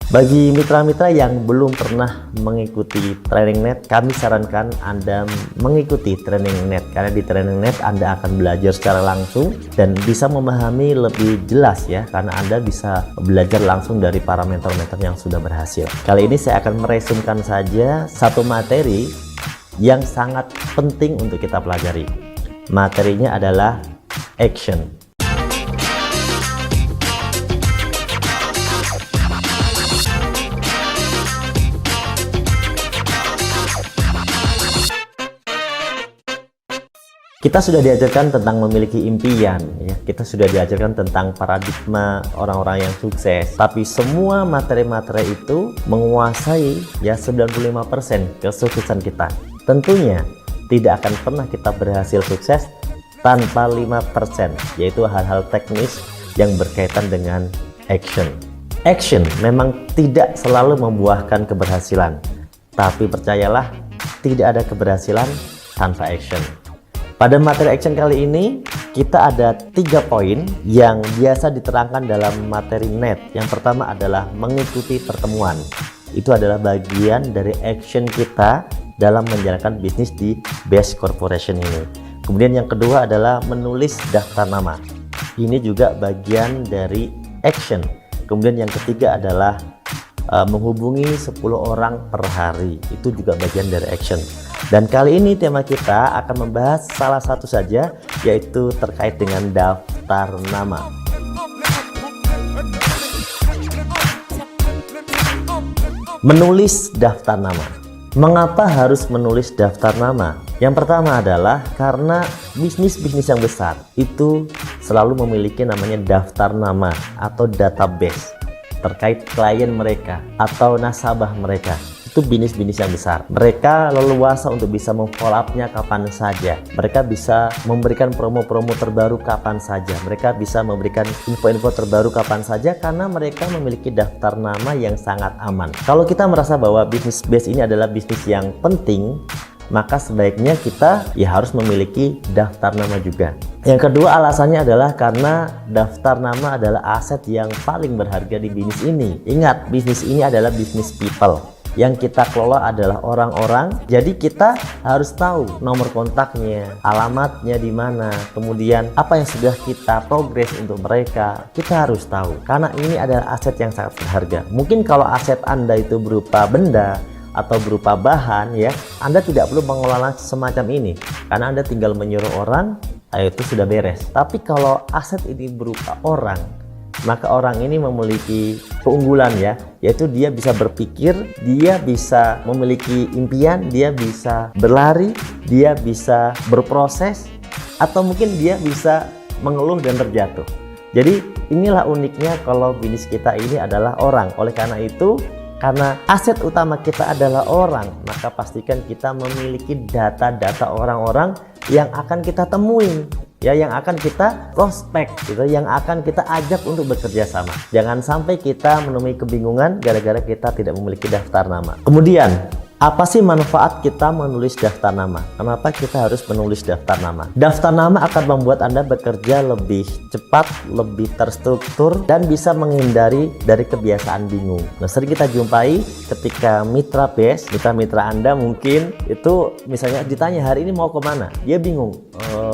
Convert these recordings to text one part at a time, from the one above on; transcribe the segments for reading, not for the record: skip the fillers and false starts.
Bagi mitra-mitra yang belum pernah mengikuti Training Net, kami sarankan Anda mengikuti Training Net, karena di Training Net Anda akan belajar secara langsung dan bisa memahami lebih jelas ya, karena Anda bisa belajar langsung dari para mentor-mentor yang sudah berhasil. Kali ini saya akan meresumkan saja satu materi yang sangat penting untuk kita pelajari. Materinya adalah action. Kita sudah diajarkan tentang memiliki impian, ya. Kita sudah diajarkan tentang paradigma orang-orang yang sukses. Tapi semua materi-materi itu menguasai ya 95% kesuksesan kita. Tentunya tidak akan pernah kita berhasil sukses tanpa 5%, yaitu hal-hal teknis yang berkaitan dengan action. Action memang tidak selalu membuahkan keberhasilan, tapi percayalah, tidak ada keberhasilan tanpa action. Pada materi action kali ini, kita ada 3 poin yang biasa diterangkan dalam materi net. Yang pertama adalah mengikuti pertemuan. Itu adalah bagian dari action kita dalam menjalankan bisnis di Best Corporation ini. Kemudian yang kedua adalah menulis daftar nama. Ini juga bagian dari action. Kemudian yang ketiga adalah menghubungi 10 orang per hari. Itu juga bagian dari action. Dan kali ini tema kita akan membahas salah satu saja, yaitu terkait dengan daftar nama. Menulis daftar nama. Mengapa harus menulis daftar nama? Yang pertama adalah karena bisnis-bisnis yang besar itu selalu memiliki namanya daftar nama atau database terkait klien mereka atau nasabah mereka. Itu bisnis-bisnis yang besar. Mereka leluasa untuk bisa memfollow up-nya kapan saja. Mereka bisa memberikan promo-promo terbaru kapan saja. Mereka bisa memberikan info-info terbaru kapan saja karena mereka memiliki daftar nama yang sangat aman. Kalau kita merasa bahwa bisnis base ini adalah bisnis yang penting, maka sebaiknya kita ya harus memiliki daftar nama juga. Yang kedua alasannya adalah karena daftar nama adalah aset yang paling berharga di bisnis ini. Ingat, bisnis ini adalah bisnis people. Yang kita kelola adalah orang-orang, jadi kita harus tahu nomor kontaknya, alamatnya di mana, kemudian apa yang sudah kita progres untuk mereka, kita harus tahu. Karena ini adalah aset yang sangat berharga. Mungkin kalau aset Anda itu berupa benda atau berupa bahan ya, Anda tidak perlu mengelola semacam ini, karena Anda tinggal menyuruh orang, itu sudah beres. Tapi kalau aset ini berupa orang, maka orang ini memiliki keunggulan ya, yaitu dia bisa berpikir, dia bisa memiliki impian, dia bisa berlari, dia bisa berproses, atau mungkin dia bisa mengeluh dan terjatuh. Jadi inilah uniknya kalau bisnis kita ini adalah orang. Oleh karena itu, karena aset utama kita adalah orang, maka pastikan kita memiliki data-data orang-orang yang akan kita temuin, ya, yang akan kita prospek gitu, yang akan kita ajak untuk bekerja sama. Jangan sampai kita menemui kebingungan gara-gara kita tidak memiliki daftar nama. Kemudian, apa sih manfaat kita menulis daftar nama? Kenapa kita harus menulis daftar nama? Daftar nama akan membuat Anda bekerja lebih cepat, lebih terstruktur, dan bisa menghindari dari kebiasaan bingung. Nah, sering kita jumpai ketika mitra base, mitra-mitra Anda mungkin itu misalnya ditanya hari ini mau kemana? Dia bingung,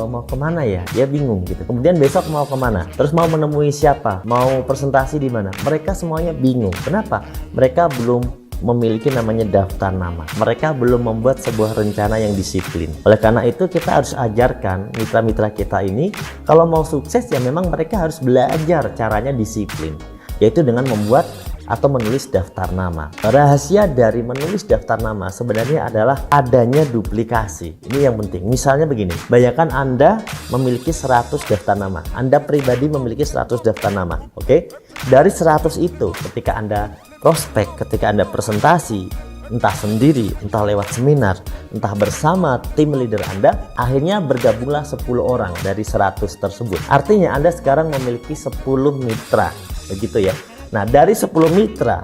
mau kemana ya? Dia bingung gitu. Kemudian besok mau kemana? Terus mau menemui siapa? Mau presentasi di mana? Mereka semuanya bingung. Kenapa? Mereka belum memiliki namanya daftar nama. Mereka belum membuat sebuah rencana yang disiplin. Oleh karena itu kita harus ajarkan mitra-mitra kita ini, kalau mau sukses ya memang mereka harus belajar caranya disiplin, yaitu dengan membuat atau menulis daftar nama. Rahasia dari menulis daftar nama sebenarnya adalah adanya duplikasi. Ini yang penting. Misalnya begini, bayangkan Anda memiliki 100 daftar nama. Anda pribadi memiliki 100 daftar nama. Oke? Dari 100 itu, ketika Anda prospek, ketika Anda presentasi, entah sendiri, entah lewat seminar, entah bersama tim leader Anda, akhirnya bergabunglah 10 orang dari 100 tersebut. Artinya Anda sekarang memiliki 10 mitra, begitu ya. Nah, dari 10 mitra,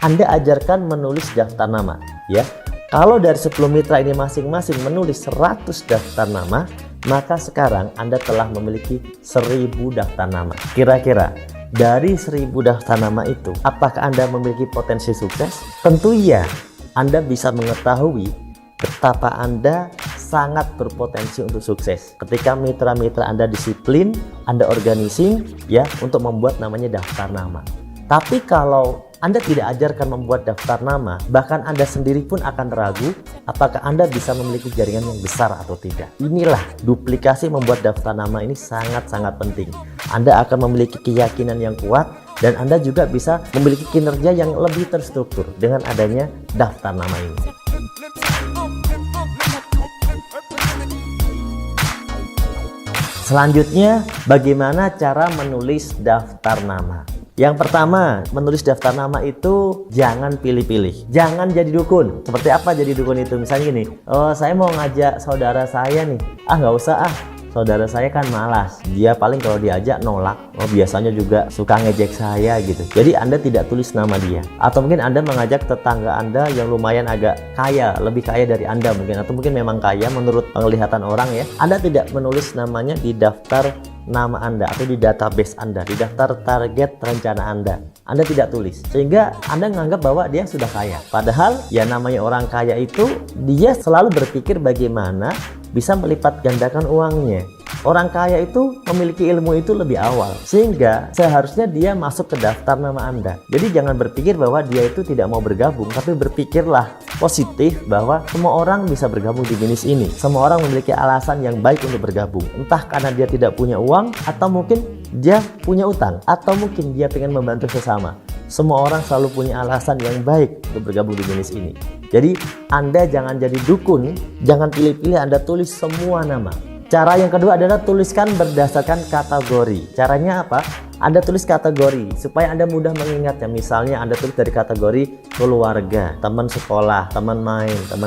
Anda ajarkan menulis daftar nama, ya. Kalau dari 10 mitra ini masing-masing menulis 100 daftar nama, maka sekarang Anda telah memiliki 1000 daftar nama. Kira-kira dari 1000 daftar nama itu, apakah Anda memiliki potensi sukses? Tentu iya. Anda bisa mengetahui betapa Anda sangat berpotensi untuk sukses ketika mitra-mitra Anda disiplin, Anda organizing ya untuk membuat namanya daftar nama. Tapi kalau Anda tidak ajarkan membuat daftar nama, bahkan Anda sendiri pun akan ragu apakah Anda bisa memiliki jaringan yang besar atau tidak. Inilah duplikasi membuat daftar nama ini sangat-sangat penting. Anda akan memiliki keyakinan yang kuat dan Anda juga bisa memiliki kinerja yang lebih terstruktur dengan adanya daftar nama ini. Selanjutnya, bagaimana cara menulis daftar nama? Yang pertama, menulis daftar nama itu jangan pilih-pilih. Jangan jadi dukun. Seperti apa jadi dukun itu? Misalnya gini, oh saya mau ngajak saudara saya nih. Ah nggak usah ah, saudara saya kan malas. Dia paling kalau diajak nolak. Oh biasanya juga suka ngejek saya gitu. Jadi Anda tidak tulis nama dia. Atau mungkin Anda mengajak tetangga Anda yang lumayan agak kaya, lebih kaya dari Anda mungkin. Atau mungkin memang kaya menurut penglihatan orang ya. Anda tidak menulis namanya di daftar nama Anda atau di database Anda, di daftar target rencana Anda. Anda tidak tulis, sehingga Anda menganggap bahwa dia sudah kaya. Padahal ya namanya orang kaya itu dia selalu berpikir bagaimana bisa melipat gandakan uangnya. Orang kaya itu memiliki ilmu itu lebih awal, sehingga seharusnya dia masuk ke daftar nama Anda. Jadi jangan berpikir bahwa dia itu tidak mau bergabung, tapi berpikirlah positif bahwa semua orang bisa bergabung di bisnis ini. Semua orang memiliki alasan yang baik untuk bergabung. Entah karena dia tidak punya uang, atau mungkin dia punya utang, atau mungkin dia ingin membantu sesama. Semua orang selalu punya alasan yang baik untuk bergabung di bisnis ini. Jadi Anda jangan jadi dukun, jangan pilih-pilih, Anda tulis semua nama. Cara yang kedua adalah tuliskan berdasarkan kategori. Caranya apa? Anda tulis kategori supaya Anda mudah mengingatnya. Misalnya Anda tulis dari kategori keluarga, teman sekolah, teman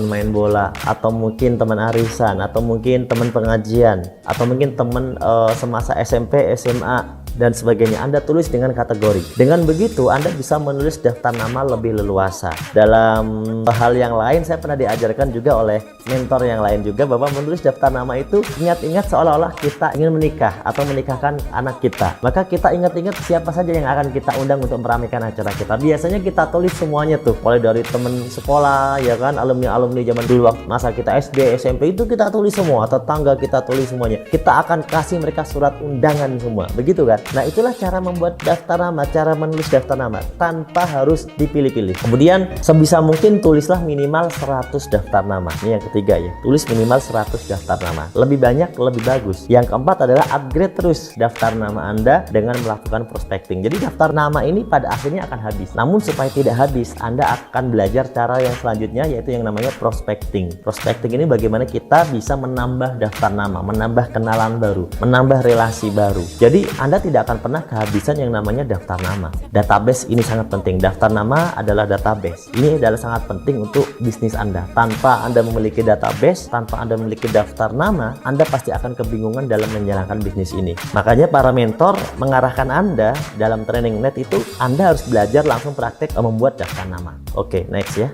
main bola, atau mungkin teman arisan, atau mungkin teman pengajian, atau mungkin teman semasa SMP, SMA dan sebagainya. Anda tulis dengan kategori. Dengan begitu Anda bisa menulis daftar nama lebih leluasa. Dalam hal yang lain saya pernah diajarkan juga oleh mentor yang lain juga bahwa menulis daftar nama itu ingat-ingat seolah-olah kita ingin menikah atau menikahkan anak kita. Maka kita ingat-ingat siapa saja yang akan kita undang untuk meramaikan acara kita. Biasanya kita tulis semuanya tuh, mulai dari teman sekolah ya kan, alumni zaman dulu waktu masa kita SD, SMP itu kita tulis semua, tetangga kita tulis semuanya. Kita akan kasih mereka surat undangan semua. Begitu kan? Nah itulah cara membuat daftar nama, cara menulis daftar nama tanpa harus dipilih-pilih. Kemudian sebisa mungkin tulislah minimal 100 daftar nama. Ini yang ketiga ya, tulis minimal 100 daftar nama. Lebih banyak lebih bagus. Yang keempat adalah upgrade terus daftar nama Anda dengan melakukan prospecting. Jadi daftar nama ini pada akhirnya akan habis. Namun supaya tidak habis, Anda akan belajar cara yang selanjutnya, yaitu yang namanya prospecting. Prospecting ini bagaimana kita bisa menambah daftar nama, menambah kenalan baru, menambah relasi baru. Jadi Anda tidak akan pernah kehabisan yang namanya daftar nama. Database ini sangat penting. Daftar nama adalah database. Ini adalah sangat penting untuk bisnis Anda. Tanpa Anda memiliki database, tanpa Anda memiliki daftar nama, Anda pasti akan kebingungan dalam menjalankan bisnis ini. Makanya para mentor mengarahkan Anda dalam training net itu, Anda harus belajar langsung praktek membuat daftar nama. Oke, next ya.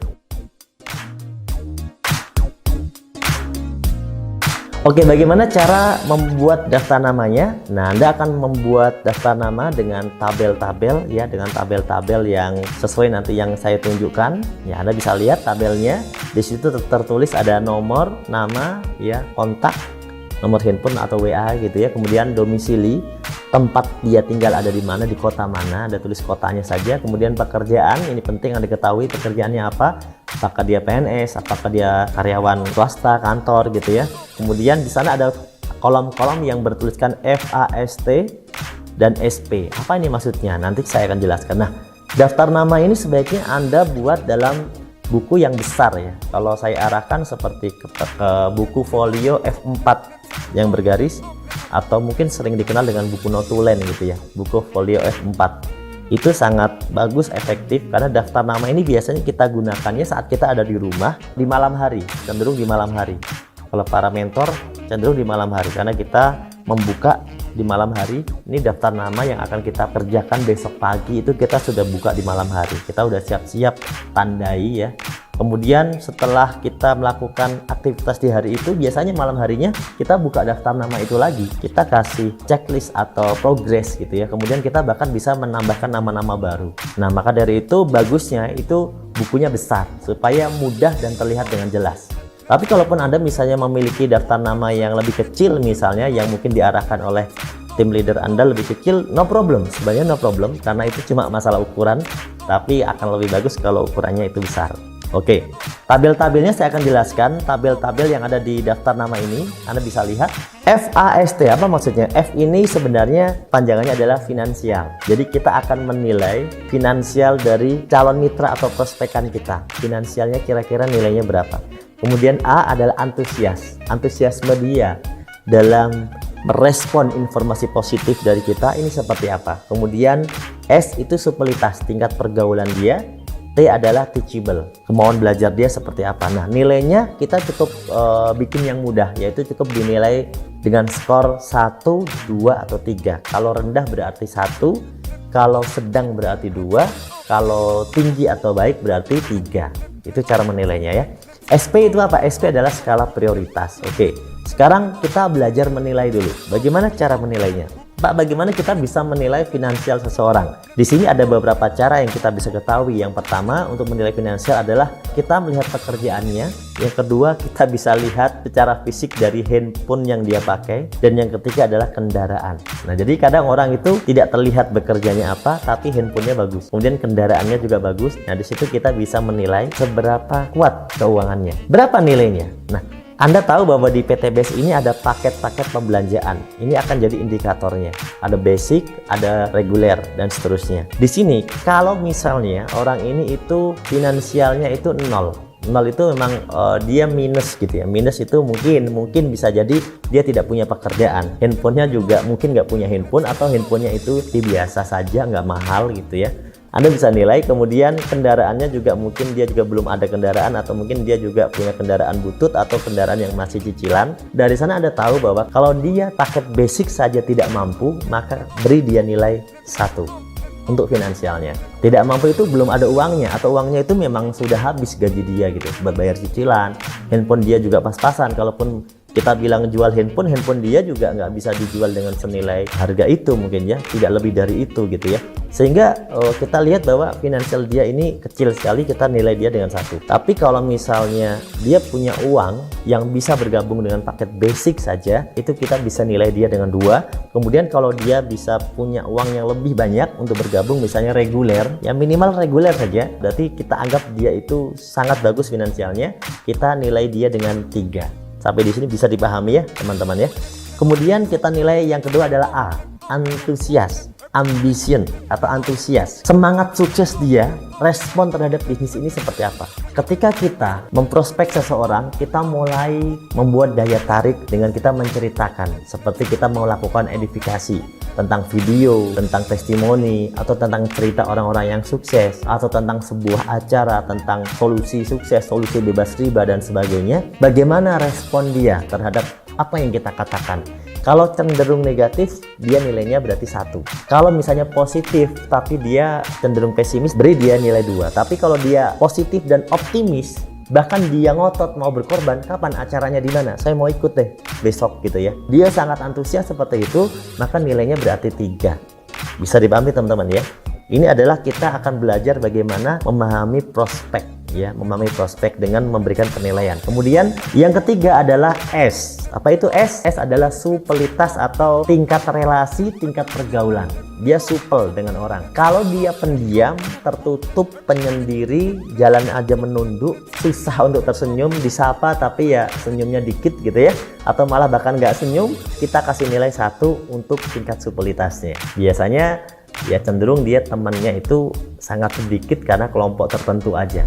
Oke, bagaimana cara membuat daftar namanya? Nah, Anda akan membuat daftar nama dengan tabel-tabel ya, dengan tabel-tabel yang sesuai nanti yang saya tunjukkan. Ya, Anda bisa lihat tabelnya. Di situ tertulis ada nomor, nama, ya, kontak, nomor handphone atau WA gitu ya. Kemudian domisili, tempat dia tinggal ada di mana, di kota mana, ada tulis kotanya saja. Kemudian pekerjaan, ini penting Anda ketahui pekerjaannya apa. Apakah dia PNS, apakah dia karyawan swasta, kantor gitu ya. Kemudian di sana ada kolom-kolom yang bertuliskan FAST dan SP. Apa ini maksudnya? Nanti saya akan jelaskan. Nah, daftar nama ini sebaiknya Anda buat dalam buku yang besar ya. Kalau saya arahkan seperti ke buku folio F4 yang bergaris, atau mungkin sering dikenal dengan buku notulen gitu ya, buku folio F4. Itu sangat bagus, efektif, karena daftar nama ini biasanya kita gunakannya saat kita ada di rumah di malam hari, cenderung di malam hari. Kalau para mentor cenderung di malam hari, karena kita membuka di malam hari. Ini daftar nama yang akan kita kerjakan besok pagi, itu kita sudah buka di malam hari. Kita udah siap-siap tandai ya, Kemudian setelah kita melakukan aktivitas di hari itu, biasanya malam harinya kita buka daftar nama itu lagi, kita kasih checklist atau progress gitu ya. Kemudian kita bahkan bisa menambahkan nama-nama baru. Nah, maka dari itu bagusnya itu bukunya besar supaya mudah dan terlihat dengan jelas. Tapi kalaupun Anda misalnya memiliki daftar nama yang lebih kecil misalnya, yang mungkin diarahkan oleh tim leader Anda lebih kecil, no problem, sebenarnya no problem, karena itu cuma masalah ukuran, tapi akan lebih bagus kalau ukurannya itu besar. Oke, tabel-tabelnya saya akan jelaskan. Tabel-tabel yang ada di daftar nama ini Anda bisa lihat. FAST, apa maksudnya? F ini sebenarnya panjangannya adalah finansial. Jadi kita akan menilai finansial dari calon mitra atau prospekan kita. Finansialnya kira-kira nilainya berapa. Kemudian A adalah antusias, antusiasme dia dalam merespon informasi positif dari kita ini seperti apa. Kemudian S itu supelitas, tingkat pergaulan dia. T adalah teachable, kemauan belajar dia seperti apa. Nah, nilainya kita cukup bikin yang mudah, yaitu cukup dinilai dengan skor 1, 2, atau 3. Kalau rendah berarti 1, kalau sedang berarti 2, kalau tinggi atau baik berarti 3. Itu cara menilainya ya. SP itu apa? SP adalah skala prioritas. Oke, sekarang kita belajar menilai dulu. Bagaimana cara menilainya? Pak, bagaimana kita bisa menilai finansial seseorang? Di sini ada beberapa cara yang kita bisa ketahui. Yang pertama, untuk menilai finansial adalah kita melihat pekerjaannya. Yang kedua, kita bisa lihat secara fisik dari handphone yang dia pakai. Dan yang ketiga adalah kendaraan. Nah, jadi kadang orang itu tidak terlihat bekerjanya apa, tapi handphonenya bagus. Kemudian kendaraannya juga bagus. Nah, di situ kita bisa menilai seberapa kuat keuangannya. Berapa nilainya? Nah, Anda tahu bahwa di PTBS ini ada paket-paket pembelanjaan. Ini akan jadi indikatornya. Ada basic, ada reguler, dan seterusnya. Di sini, kalau misalnya orang ini itu finansialnya itu 0. 0 itu memang dia minus gitu ya. Minus itu mungkin bisa jadi dia tidak punya pekerjaan. Handphonenya juga mungkin nggak punya handphone, atau handphonenya itu biasa saja, nggak mahal gitu ya. Anda bisa nilai. Kemudian kendaraannya juga mungkin dia juga belum ada kendaraan, atau mungkin dia juga punya kendaraan butut atau kendaraan yang masih cicilan. Dari sana Anda tahu bahwa kalau dia paket basic saja tidak mampu, maka beri dia nilai 1 untuk finansialnya. Tidak mampu itu belum ada uangnya, atau uangnya itu memang sudah habis gaji dia gitu buat bayar cicilan. Handphone dia juga pas-pasan. Kalaupun kita bilang jual handphone dia juga nggak bisa dijual dengan senilai harga itu, mungkin ya, tidak lebih dari itu gitu ya. Sehingga kita lihat bahwa finansial dia ini kecil sekali, kita nilai dia dengan 1. Tapi kalau misalnya dia punya uang yang bisa bergabung dengan paket basic saja, itu kita bisa nilai dia dengan 2. Kemudian kalau dia bisa punya uang yang lebih banyak untuk bergabung, misalnya reguler, yang minimal reguler saja, berarti kita anggap dia itu sangat bagus finansialnya, kita nilai dia dengan 3. Sampai di sini bisa dipahami ya teman-teman ya. Kemudian kita nilai yang kedua adalah A, antusias, ambition atau antusias. Semangat sukses dia, respon terhadap bisnis ini seperti apa? Ketika kita memprospek seseorang, kita mulai membuat daya tarik dengan kita menceritakan, seperti kita mau lakukan edifikasi tentang video, tentang testimoni, atau tentang cerita orang-orang yang sukses, atau tentang sebuah acara, tentang solusi sukses, solusi bebas riba, dan sebagainya. Bagaimana respon dia terhadap apa yang kita katakan? Kalau cenderung negatif, dia nilainya berarti 1. Kalau misalnya positif, tapi dia cenderung pesimis, beri dia nilai 2. Tapi kalau dia positif dan optimis, bahkan dia ngotot mau berkorban, kapan acaranya di mana? Saya mau ikut deh besok gitu ya. Dia sangat antusias seperti itu, maka nilainya berarti 3. Bisa dipahami teman-teman ya. Ini adalah kita akan belajar bagaimana memahami prospek ya, memahami prospek dengan memberikan penilaian. Kemudian yang ketiga adalah S. Apa itu S? S adalah supelitas atau tingkat relasi, tingkat pergaulan. Dia supel dengan orang. Kalau dia pendiam, tertutup, penyendiri, jalan aja menunduk, susah untuk tersenyum, disapa tapi ya senyumnya dikit gitu ya, atau malah bahkan nggak senyum, kita kasih nilai 1 untuk tingkat supelitasnya. Biasanya ya cenderung dia temannya itu sangat sedikit karena kelompok tertentu aja.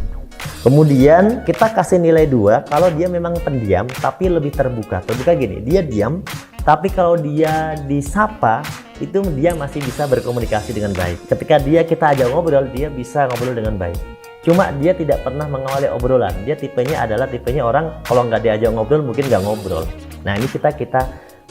Kemudian kita kasih nilai 2 kalau dia memang pendiam tapi lebih terbuka. Terbuka gini, dia diam tapi kalau dia disapa itu dia masih bisa berkomunikasi dengan baik. Ketika kita ajak ngobrol, dia bisa ngobrol dengan baik. Cuma dia tidak pernah mengawali obrolan. Dia tipenya adalah tipenya orang kalau nggak diajak ngobrol mungkin nggak ngobrol. Nah ini kita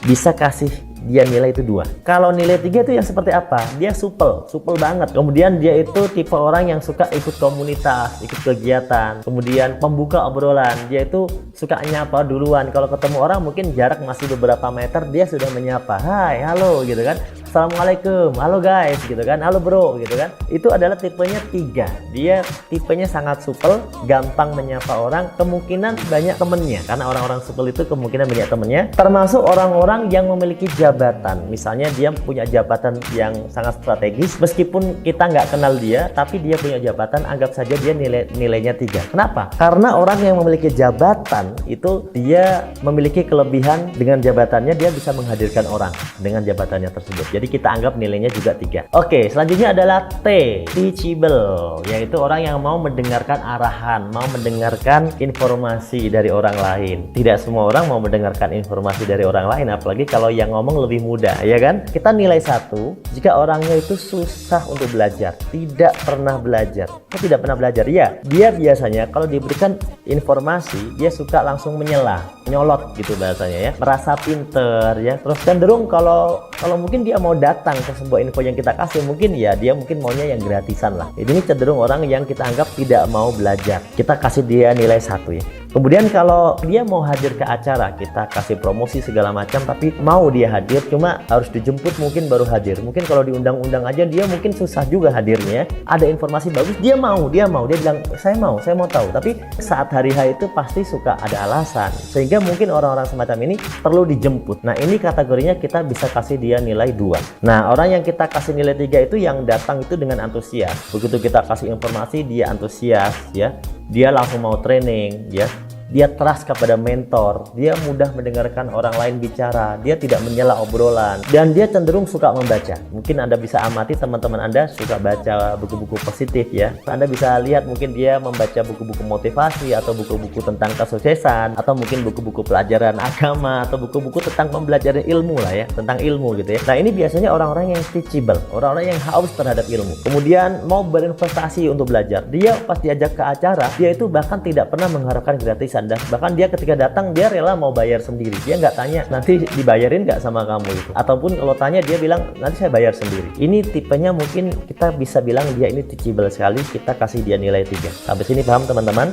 bisa kasih dia nilai itu 2. Kalau nilai 3 itu yang seperti apa? Dia supel banget. Kemudian dia itu tipe orang yang suka ikut komunitas, ikut kegiatan, kemudian pembuka obrolan. Dia itu suka nyapa duluan. Kalau ketemu orang mungkin jarak masih beberapa meter, dia sudah menyapa, hai, halo gitu kan, assalamualaikum, halo guys gitu kan, halo bro gitu kan. Itu adalah tipenya 3. Dia tipenya sangat supel, gampang menyapa orang, kemungkinan banyak temennya, karena orang-orang supel itu kemungkinan banyak temennya. Termasuk orang-orang yang memiliki jabatan, misalnya dia punya jabatan yang sangat strategis, meskipun kita nggak kenal dia, tapi dia punya jabatan, anggap saja dia nilainya 3. Kenapa? Karena orang yang memiliki jabatan itu dia memiliki kelebihan, dengan jabatannya dia bisa menghadirkan orang dengan jabatannya tersebut. Jadi kita anggap nilainya juga 3. Oke, selanjutnya adalah T, teachable, yaitu orang yang mau mendengarkan arahan, mau mendengarkan informasi dari orang lain. Tidak semua orang mau mendengarkan informasi dari orang lain, apalagi kalau yang ngomong lebih muda, ya kan? Kita nilai 1 jika orangnya itu susah untuk belajar, tidak pernah belajar. Kok tidak pernah belajar? Ya, dia biasanya kalau diberikan informasi, dia suka langsung menyela, nyolot gitu bahasanya ya, merasa pinter ya. Terus cenderung kalau mungkin dia mau datang ke sebuah info yang kita kasih, mungkin ya dia mungkin maunya yang gratisan lah. Ini cenderung orang yang kita anggap tidak mau belajar. Kita kasih dia nilai 1 ya. Kemudian kalau dia mau hadir ke acara, kita kasih promosi segala macam, tapi mau dia hadir, cuma harus dijemput mungkin baru hadir. Mungkin kalau diundang-undang aja dia mungkin susah juga hadirnya. Ada informasi bagus, dia bilang saya mau tahu. Tapi saat hari H itu pasti suka ada alasan, sehingga mungkin orang-orang semacam ini perlu dijemput. Nah, ini kategorinya kita bisa kasih dia nilai 2. Nah, orang yang kita kasih nilai 3 itu yang datang itu dengan antusias. Begitu kita kasih informasi, dia antusias ya. Dia langsung mau training ya. Dia trust kepada mentor, dia mudah mendengarkan orang lain bicara, dia tidak menyela obrolan, dan dia cenderung suka membaca. Mungkin Anda bisa amati teman-teman Anda suka baca buku-buku positif ya. Anda bisa lihat mungkin dia membaca buku-buku motivasi, atau buku-buku tentang kesuksesan, atau mungkin buku-buku pelajaran agama, atau buku-buku tentang pembelajaran ilmu lah ya, tentang ilmu gitu ya. Nah, ini biasanya orang-orang yang teachable, orang-orang yang haus terhadap ilmu, kemudian mau berinvestasi untuk belajar. Dia pas diajak ke acara, dia itu bahkan tidak pernah mengharapkan gratisan. Dan bahkan dia ketika datang dia rela mau bayar sendiri. Dia nggak tanya nanti dibayarin nggak sama kamu itu, ataupun kalau tanya dia bilang nanti saya bayar sendiri. Ini tipenya mungkin kita bisa bilang dia ini teachable sekali. Kita kasih dia nilai 3. Sampai sini paham teman-teman?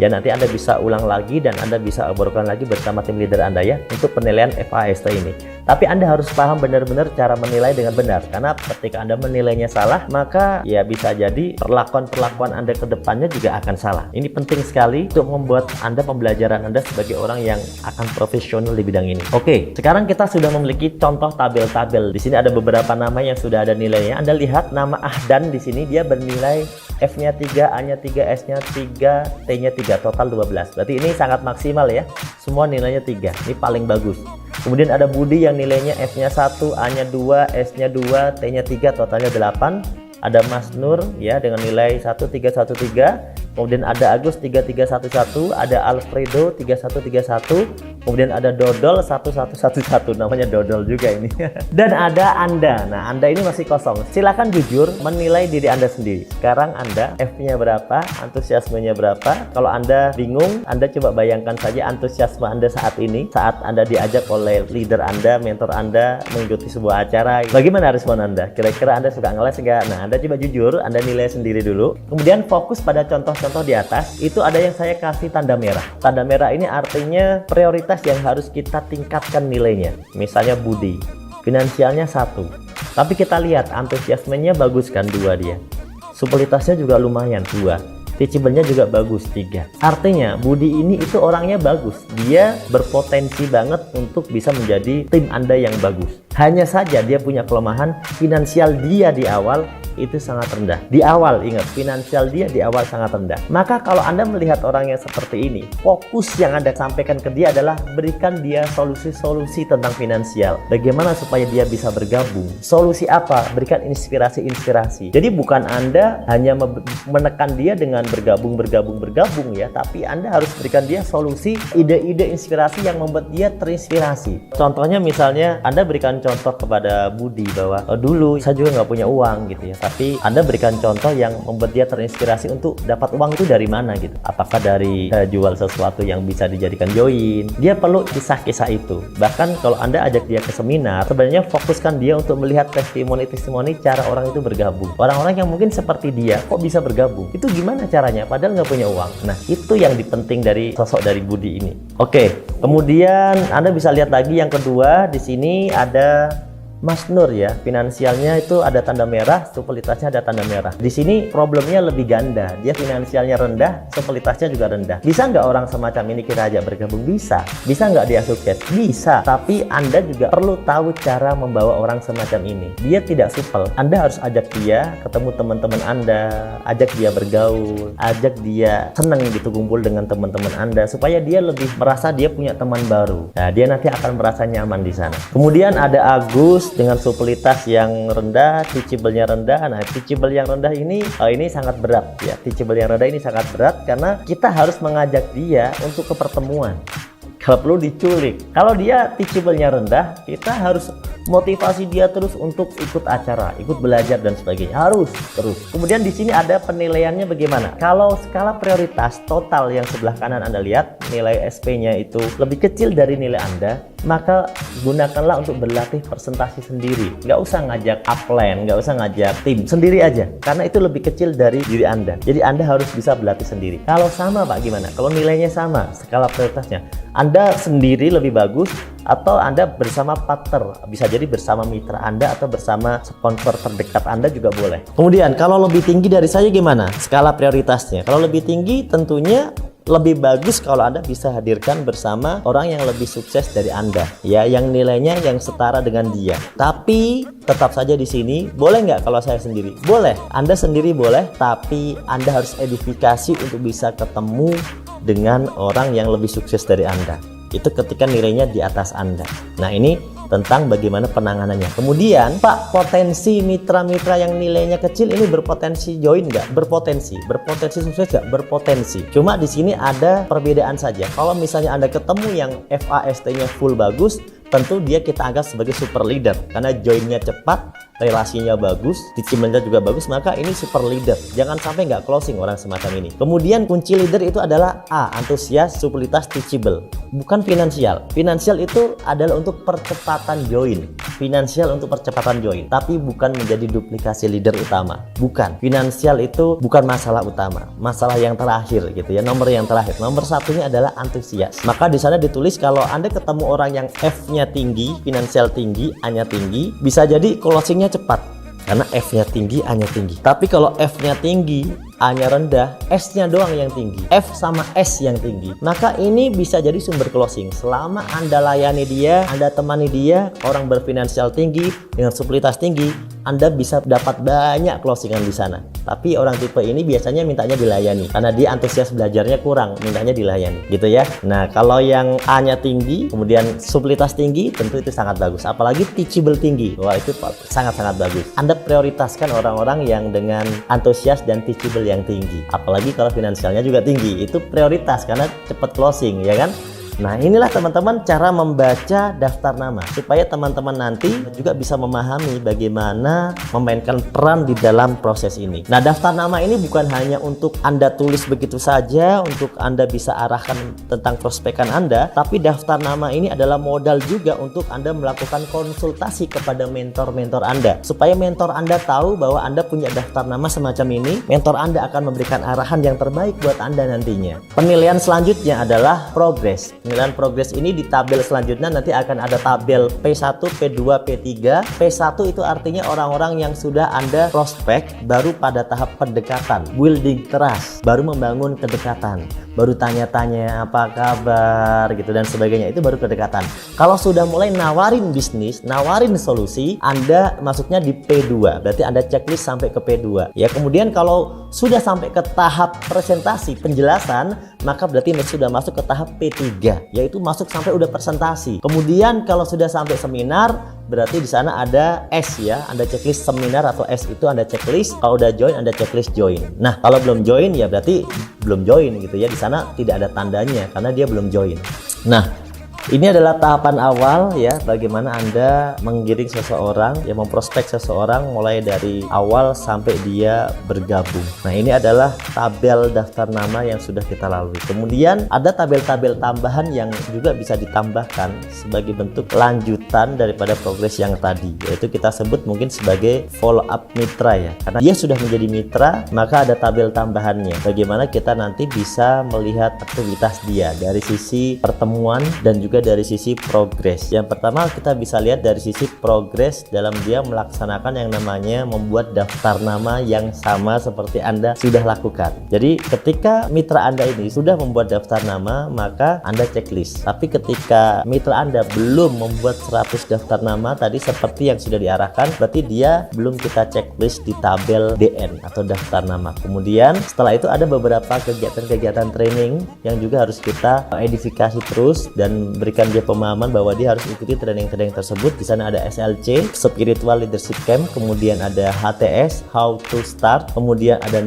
Ya, nanti Anda bisa ulang lagi dan Anda bisa obrolkan lagi bersama tim leader Anda ya untuk penilaian FAST ini. Tapi Anda harus paham benar-benar cara menilai dengan benar, karena ketika Anda menilainya salah, maka ya bisa jadi perlakuan Anda ke depannya juga akan salah. Ini penting sekali untuk membuat pembelajaran Anda sebagai orang yang akan profesional di bidang ini. Oke, sekarang kita sudah memiliki contoh tabel-tabel. Di sini ada beberapa nama yang sudah ada nilainya. Anda lihat nama Ahdan di sini dia bernilai F-nya 3, A-nya 3, S-nya 3, T-nya 3, total 12. Berarti ini sangat maksimal ya. Semua nilainya 3. Ini paling bagus. Kemudian ada Budi yang nilainya F-nya 1, A-nya 2, S-nya 2, T-nya 3, totalnya 8. Ada Mas Nur ya dengan nilai 1313. Kemudian ada Agus 3311, ada Alfredo 3131, kemudian ada Dodol 1111, namanya Dodol juga ini. Dan ada Anda. Nah, Anda ini masih kosong. Silakan jujur menilai diri Anda sendiri. Sekarang Anda F-nya berapa, antusiasmenya berapa? Kalau Anda bingung, Anda coba bayangkan saja antusiasme Anda saat ini, saat Anda diajak oleh leader Anda, mentor Anda mengikuti sebuah acara. Bagaimana respon Anda? Kira-kira Anda suka ngeles enggak? Nah, Anda coba jujur, Anda nilai sendiri dulu. Kemudian fokus pada contoh di atas. Itu ada yang saya kasih tanda merah. Tanda merah ini artinya prioritas yang harus kita tingkatkan nilainya. Misalnya Budi, finansialnya 1, tapi kita lihat antusiasmenya bagus kan, 2 dia. Supelitasnya juga lumayan, 2. Teachable-nya juga bagus, 3. Artinya Budi ini itu orangnya bagus. Dia berpotensi banget untuk bisa menjadi tim Anda yang bagus. Hanya saja dia punya kelemahan, finansial dia di awal itu sangat rendah. Di awal, ingat, finansial dia di awal sangat rendah. Maka kalau Anda melihat orang yang seperti ini, fokus yang Anda sampaikan ke dia adalah berikan dia solusi-solusi tentang finansial. Bagaimana supaya dia bisa bergabung? Solusi apa? Berikan inspirasi-inspirasi. Jadi bukan Anda hanya menekan dia dengan bergabung ya, tapi Anda harus berikan dia solusi, ide-ide inspirasi yang membuat dia terinspirasi. Contohnya misalnya Anda berikan contoh kepada Budi bahwa dulu saya juga nggak punya uang gitu ya, tapi Anda berikan contoh yang membuat dia terinspirasi untuk dapat uang itu dari mana gitu. Apakah dari jual sesuatu yang bisa dijadikan join? Dia perlu kisah-kisah itu. Bahkan kalau Anda ajak dia ke seminar, sebenarnya fokuskan dia untuk melihat testimoni-testimoni cara orang itu bergabung. Orang-orang yang mungkin seperti dia kok bisa bergabung, itu gimana caranya padahal nggak punya uang. Nah, itu yang penting dari sosok dari Budi ini. Oke, kemudian Anda bisa lihat lagi yang kedua, di sini ada Mas Nur ya, finansialnya itu ada tanda merah, supelitasnya ada tanda merah. Di sini problemnya lebih ganda, dia finansialnya rendah, supelitasnya juga rendah. Bisa nggak orang semacam ini kita ajak bergabung? Bisa. Bisa nggak dia sukses? Bisa. Tapi Anda juga perlu tahu cara membawa orang semacam ini. Dia tidak supel. Anda harus ajak dia ketemu teman-teman Anda, ajak dia bergaul, ajak dia senang gitu kumpul dengan teman-teman Anda, supaya dia lebih merasa dia punya teman baru. Nah, dia nanti akan merasa nyaman di sana. Kemudian ada Agus dengan supelitas yang rendah, teachable-nya rendah. Nah, teachable yang rendah ini sangat berat ya. Teachable yang rendah ini sangat berat karena kita harus mengajak dia untuk ke pertemuan. Kalau perlu diculik. Kalau dia teachable-nya rendah, kita harus motivasi dia terus untuk ikut acara, ikut belajar dan sebagainya. Harus terus. Kemudian di sini ada penilaiannya bagaimana? Kalau skala prioritas total yang sebelah kanan Anda lihat, nilai SP-nya itu lebih kecil dari nilai Anda, maka gunakanlah untuk berlatih presentasi sendiri. Nggak usah ngajak upline, nggak usah ngajak tim, sendiri aja. Karena itu lebih kecil dari diri Anda. Jadi Anda harus bisa berlatih sendiri. Kalau sama Pak, gimana? Kalau nilainya sama, skala prioritasnya, Anda sendiri lebih bagus atau Anda bersama partner, bisa jadi bersama mitra Anda atau bersama sponsor terdekat Anda juga boleh. Kemudian kalau lebih tinggi dari saya gimana? Skala prioritasnya. Kalau lebih tinggi tentunya lebih bagus kalau Anda bisa hadirkan bersama orang yang lebih sukses dari Anda ya, yang nilainya yang setara dengan dia. Tapi tetap saja di sini boleh nggak kalau saya sendiri? Boleh, Anda sendiri boleh, tapi Anda harus edifikasi untuk bisa ketemu dengan orang yang lebih sukses dari Anda. Itu ketika nilainya di atas Anda. Nah, ini tentang bagaimana penanganannya. Kemudian, Pak, potensi mitra-mitra yang nilainya kecil ini berpotensi join nggak? Berpotensi sukses nggak? Berpotensi. Cuma di sini ada perbedaan saja. Kalau misalnya Anda ketemu yang FAST-nya full bagus, tentu dia kita anggap sebagai super leader karena joinnya cepat, relasinya bagus, teachable-nya juga bagus, maka ini super leader. Jangan sampai nggak closing orang semacam ini. Kemudian kunci leader itu adalah A, antusias, supelitas, teachable, bukan finansial. Finansial itu adalah untuk percepatan join. Finansial untuk percepatan join, tapi bukan menjadi duplikasi leader utama. Bukan. Finansial itu bukan masalah utama, masalah yang terakhir gitu ya, nomor yang terakhir. Nomor satunya adalah antusias. Maka di sana ditulis kalau Anda ketemu orang yang F-nya tinggi, finansial tinggi, A-nya tinggi, bisa jadi closingnya cepat karena F-nya tinggi, A-nya tinggi. Tapi kalau F-nya tinggi, A-nya rendah, S-nya doang yang tinggi, F sama S yang tinggi, maka ini bisa jadi sumber closing. Selama Anda layani dia, Anda temani dia, orang berfinansial tinggi dengan supelitas tinggi, Anda bisa dapat banyak closingan di sana. Tapi orang tipe ini biasanya mintanya dilayani karena dia antusias belajarnya kurang, mintanya dilayani gitu ya. Nah, kalau yang A-nya tinggi, kemudian supelitas tinggi, tentu itu sangat bagus. Apalagi teachable tinggi, wah itu sangat-sangat bagus. Anda prioritaskan orang-orang yang dengan antusias dan teachable yang tinggi. Apalagi kalau finansialnya juga tinggi, itu prioritas karena cepat closing ya kan. Nah, inilah teman-teman cara membaca daftar nama supaya teman-teman nanti juga bisa memahami bagaimana memainkan peran di dalam proses ini. Nah, daftar nama ini bukan hanya untuk Anda tulis begitu saja untuk Anda bisa arahkan tentang prospekan Anda, tapi daftar nama ini adalah modal juga untuk Anda melakukan konsultasi kepada mentor-mentor Anda supaya mentor Anda tahu bahwa Anda punya daftar nama semacam ini. Mentor Anda akan memberikan arahan yang terbaik buat Anda nantinya. Penilaian selanjutnya adalah progres. Penilaian progres ini di tabel selanjutnya nanti akan ada tabel P1, P2, P3. P1 itu artinya orang-orang yang sudah Anda prospek baru pada tahap pendekatan, building trust, baru membangun kedekatan, baru tanya-tanya apa kabar gitu dan sebagainya, itu baru kedekatan. Kalau sudah mulai nawarin bisnis, nawarin solusi, Anda masuknya di P2, berarti Anda checklist sampai ke P2 ya. Kemudian kalau sudah sampai ke tahap presentasi, penjelasan, maka berarti sudah masuk ke tahap P3, yaitu masuk sampai udah presentasi. Kemudian kalau sudah sampai seminar, berarti di sana ada S ya, Anda checklist seminar atau S itu Anda checklist. Kalau udah join, Anda checklist join. Nah, kalau belum join ya berarti belum join gitu ya. Di sana tidak ada tandanya karena dia belum join. Nah, Ini adalah tahapan awal ya, bagaimana Anda menggiring seseorang, ya memprospek seseorang mulai dari awal sampai dia bergabung. Nah, ini adalah tabel daftar nama yang sudah kita lalui. Kemudian ada tabel-tabel tambahan yang juga bisa ditambahkan sebagai bentuk lanjutan daripada progres yang tadi, yaitu kita sebut mungkin sebagai follow up mitra ya. Karena dia sudah menjadi mitra, maka ada tabel tambahannya. Bagaimana kita nanti bisa melihat aktivitas dia dari sisi pertemuan dan juga dari sisi progres. Yang pertama kita bisa lihat dari sisi progres dalam dia melaksanakan yang namanya membuat daftar nama yang sama seperti Anda sudah lakukan. Jadi ketika mitra Anda ini sudah membuat daftar nama, maka Anda checklist. Tapi ketika mitra Anda belum membuat 100 daftar nama tadi seperti yang sudah diarahkan, berarti dia belum kita checklist di tabel DN atau daftar nama. Kemudian setelah itu ada beberapa kegiatan-kegiatan training yang juga harus kita edifikasi terus dan berikan dia pemahaman bahwa dia harus ikuti training-training tersebut. Di sana ada SLC, Spiritual Leadership Camp, kemudian ada HTS, How to Start, kemudian ada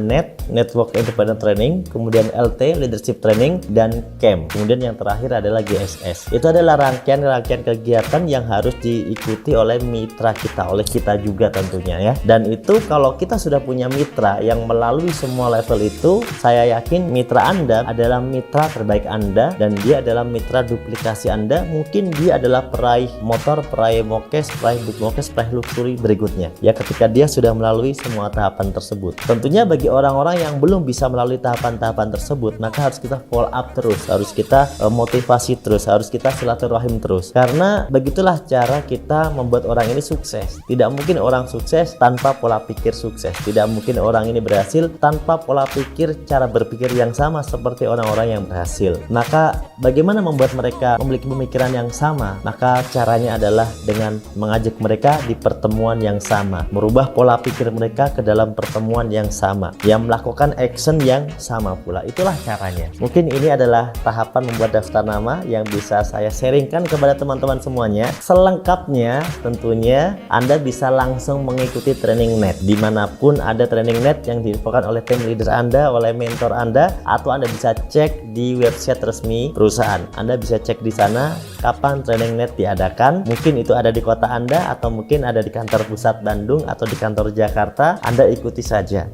Network Independent Training, kemudian LT, Leadership Training, dan Camp. Kemudian yang terakhir adalah GSS. Itu adalah rangkaian kegiatan yang harus diikuti oleh mitra kita, oleh kita juga tentunya ya. Dan itu kalau kita sudah punya mitra yang melalui semua level itu, saya yakin mitra Anda adalah mitra terbaik Anda dan dia adalah mitra duplikasi Anda. Mungkin dia adalah peraih motor, peraih mokes, peraih book mokes, peraih luxury berikutnya ya, ketika dia sudah melalui semua tahapan tersebut. Tentunya bagi orang-orang yang belum bisa melalui tahapan-tahapan tersebut, maka harus kita follow up terus, harus kita motivasi terus, harus kita silaturahim terus, karena begitulah cara kita membuat orang ini sukses. Tidak mungkin orang sukses tanpa pola pikir sukses, tidak mungkin orang ini berhasil tanpa pola pikir, cara berpikir yang sama seperti orang-orang yang berhasil. Maka bagaimana membuat mereka memiliki pemikiran yang sama? Maka caranya adalah dengan mengajak mereka di pertemuan yang sama, merubah pola pikir mereka ke dalam pertemuan yang sama, yang melakukan action yang sama pula. Itulah caranya. Mungkin ini adalah tahapan membuat daftar nama yang bisa saya sharingkan kepada teman-teman semuanya. Selengkapnya tentunya Anda bisa langsung mengikuti training net dimanapun ada training net yang diinfokan oleh tim leader Anda, oleh mentor Anda, atau Anda bisa cek di website resmi perusahaan. Anda bisa cek di sana kapan training net diadakan. Mungkin itu ada di kota Anda, atau mungkin ada di kantor pusat Bandung atau di kantor Jakarta. Anda ikuti saja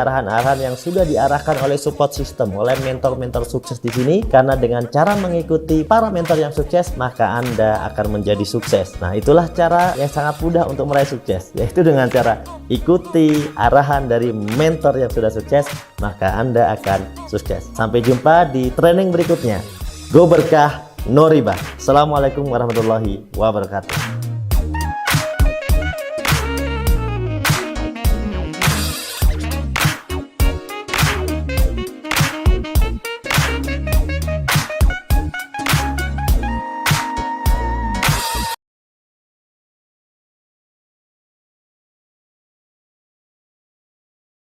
arahan-arahan yang sudah diarahkan oleh support system, oleh mentor-mentor sukses di sini. Karena dengan cara mengikuti para mentor yang sukses, maka Anda akan menjadi sukses. Nah, itulah cara yang sangat mudah untuk meraih sukses, yaitu dengan cara ikuti arahan dari mentor yang sudah sukses, maka Anda akan sukses. Sampai jumpa di training berikutnya. Go berkah, no riba. Assalamualaikum warahmatullahi wabarakatuh.